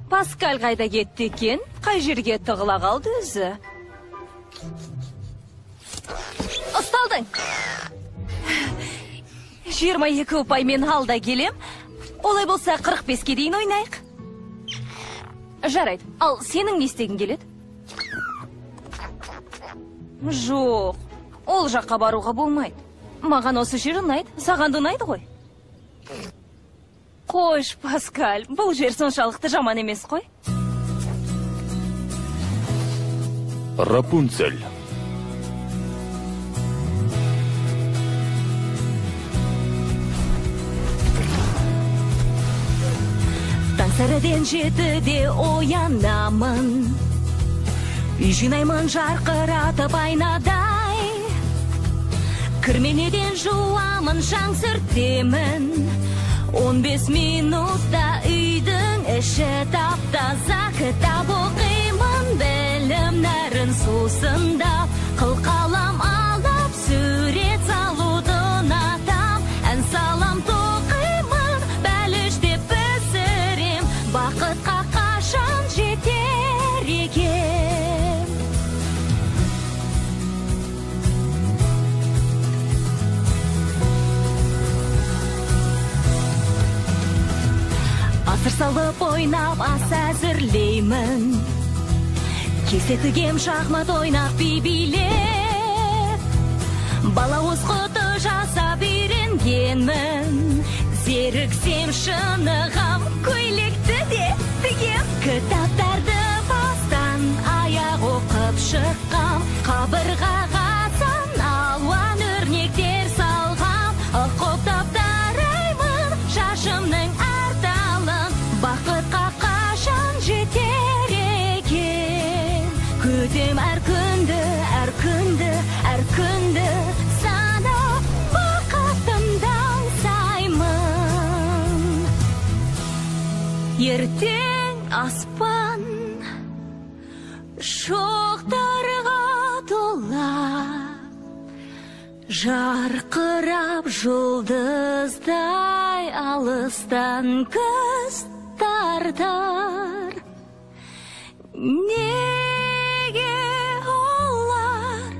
Паскаль қайда кетті екен? Қай жерге тығыла қалды өзі? Ұсталдың! 22 ұпаймен алда келем. Олай болса 45-ке дейін ойнайық. Жарайды, ал сенің не істегің келеді? Жоқ, ол жаққа баруға болмайды. Маған осы жер ұнайды, саған да ұнайды ғой. Қойш, Паскаль, бұл жер соншалықты жаман емес қой. Рапунцель. Таң сәріден 7-де оянамын, үй жинаймын жарқыратып айнадай. Кірменеден жуамын, шаң сүртемін, 15 минутта үйдің іші тап-таза. Кітап оқимын, білім нәрін сусындап, қылқалам алып сурет салуды ұнатам. Ән салам тоқимын, бәліште пісірем, бақытқа қашан жетер екен. Асыр салып ойнап ас әзірлеймін, кесе тігем шахмат ойнап би-билеп. Балауыз құты жасап үйренгенмін, зеріксем шынығам, көйлекті де тігем. Кітаптарды бастан аяқ оқып шыққам, қабырғаға сан алуан өрнектер салғам. Құптап тараймын шашымның арталын, бақытқа қашан жетер екен. Күтем әр күнді, әр күнді, әр күнді, санап бақытымды аңсаймын. Ертең аспан шоқтарға тола, жарқырап жұлдыздай алыстан көз тартар. Неге олар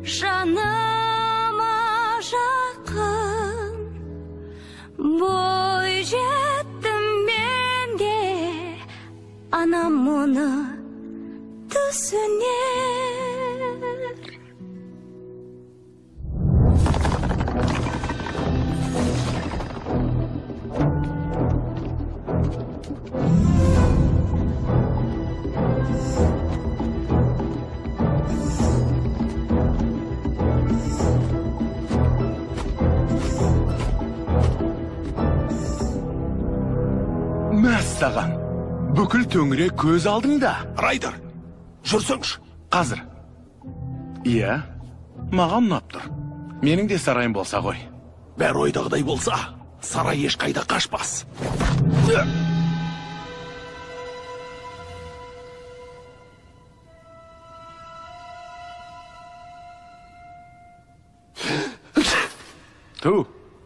жаныма жақын, бой жеттім менде, анам мұны түсінер. Мәссаған, бүкіл төңірек көз алдыңда. Райдер, жүрсіңш. Қазір. Иә, маған ұнап тұр. Менің де сарайым болса ғой. Бәрі ойдағыдай болса, сарай ешқайда қашпас.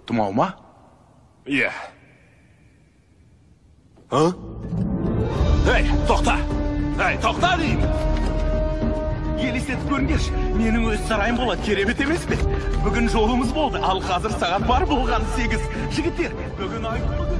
Тұмау ма? Иә. Әй, тоқта! Әй, тоқта деймін! Елестетіп көріңдерші, менің өз сарайым болады, керемет емес пе? Бүгін жолымыз болды, ал қазір сағат бар болған 8. Жігіттер, бүгін ай болды.